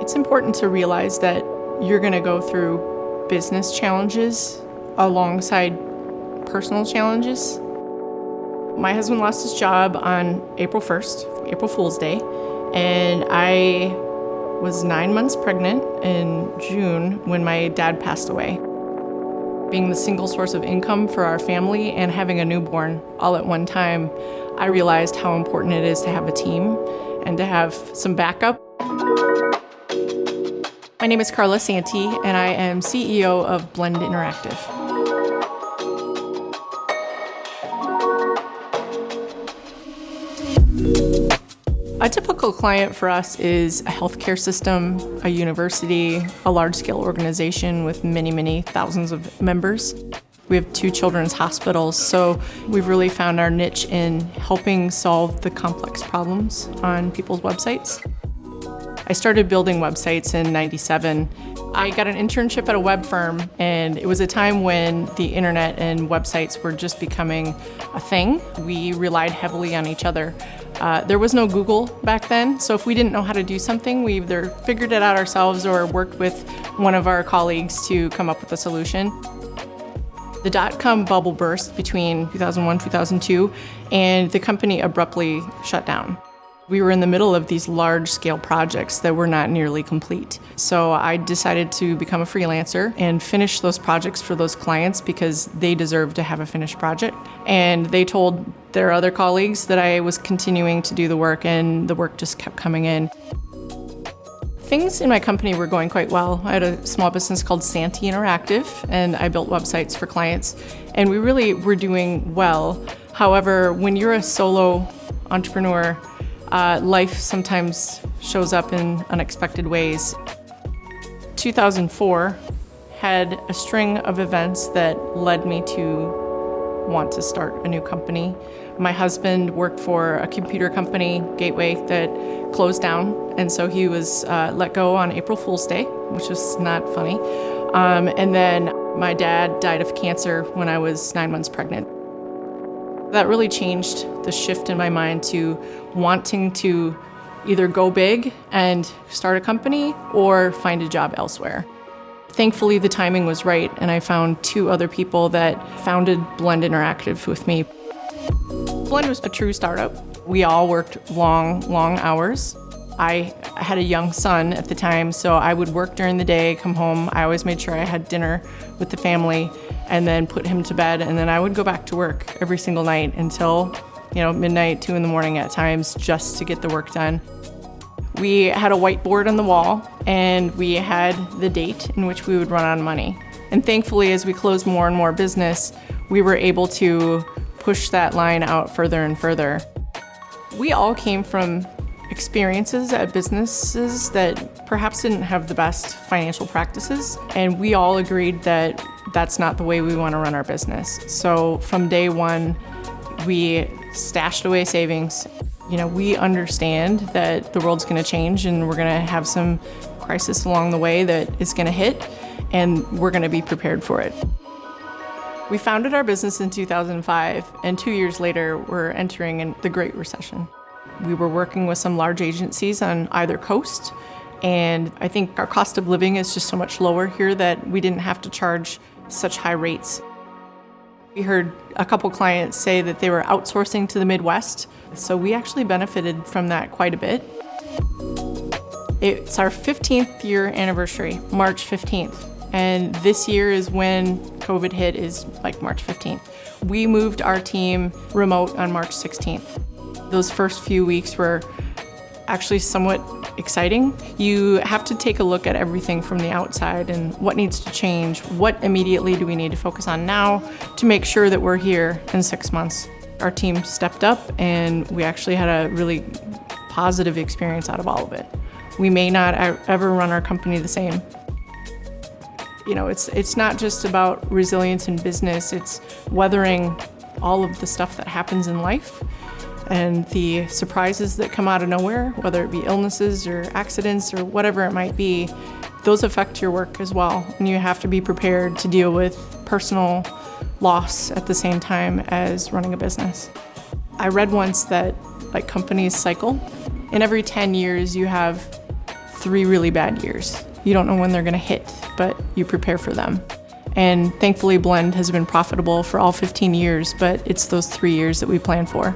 It's important to realize that you're going to go through business challenges alongside personal challenges. My husband lost his job on April 1st, April Fool's Day, and I was 9 months pregnant in June when my dad passed away. Being the single source of income for our family and having a newborn all at one time, I realized how important it is to have a team and to have some backup. My name is Karla Santi, and I am CEO of Santee Interactive. A typical client for us is a healthcare system, a university, a large-scale organization with many thousands of members. We have 2 children's hospitals, so we've really found our niche in helping solve the complex problems on people's websites. I started building websites in '97. I got an internship at a web firm, and it was a time when the internet and websites were just becoming a thing. We relied heavily on each other. There was no Google back then, so if we didn't know how to do something, we either figured it out ourselves or worked with one of our colleagues to come up with a solution. The dotcom bubble burst between 2001 and 2002, and the company abruptly shut down. We were in the middle of these large-scale projects that were not nearly complete. So I decided to become a freelancer and finish those projects for those clients because they deserved to have a finished project. And they told their other colleagues that I was continuing to do the work, and the work just kept coming in. Things in my company were going quite well. I had a small business called Santee Interactive, and I built websites for clients, and we really were doing well. However, when you're a solo entrepreneur, life sometimes shows up in unexpected ways. 2004 had a string of events that led me to want to start a new company. My husband worked for a computer company, Gateway, that closed down, and so he was let go on April Fool's Day, which was not funny. And then my dad died of cancer when I was 9 months pregnant. That really changed the shift in my mind to wanting to either go big and start a company or find a job elsewhere. Thankfully, the timing was right, and I found 2 other people that founded Santee Interactive with me. Blend was a true startup. We all worked long hours. I had a young son at the time, so I would work during the day, come home. I always made sure I had dinner with the family and then put him to bed, and then I would go back to work every single night until, midnight, 2 in the morning at times, just to get the work done. We had a whiteboard on the wall, and we had the date in which we would run out of money. And thankfully, as we closed more and more business, we were able to push that line out further and further. We all came from experiences at businesses that perhaps didn't have the best financial practices, and we all agreed that that's not the way we want to run our business. So from day one, we stashed away savings. We understand that the world's going to change, and we're going to have some crisis along the way that is going to hit, and we're going to be prepared for it. We founded our business in 2005, and 2 years later, we're entering in the Great Recession. We were working with some large agencies on either coast, and I think our cost of living is just so much lower here that we didn't have to charge such high rates. We heard a couple clients say that they were outsourcing to the Midwest, so we actually benefited from that quite a bit. It's our 15th year anniversary, March 15th, and this year is when COVID hit, is like March 15th. We moved our team remote on March 16th. Those first few weeks were actually somewhat exciting. You have to take a look at everything from the outside and what needs to change, what immediately do we need to focus on now to make sure that we're here in 6 months. Our team stepped up, and we actually had a really positive experience out of all of it. We may not ever run our company the same. It's not just about resilience in business, it's weathering all of the stuff that happens in life and the surprises that come out of nowhere, whether it be illnesses or accidents or whatever it might be. Those affect your work as well, and you have to be prepared to deal with personal loss at the same time as running a business. I read once that companies cycle. In every 10 years, you have 3 really bad years. You don't know when they're going to hit, but you prepare for them. And thankfully, Blend has been profitable for all 15 years, but it's those 3 years that we plan for.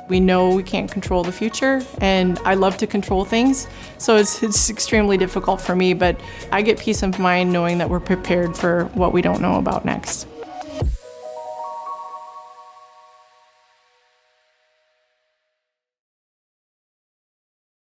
We know we can't control the future, and I love to control things, so it's extremely difficult for me, but I get peace of mind knowing that we're prepared for what we don't know about next.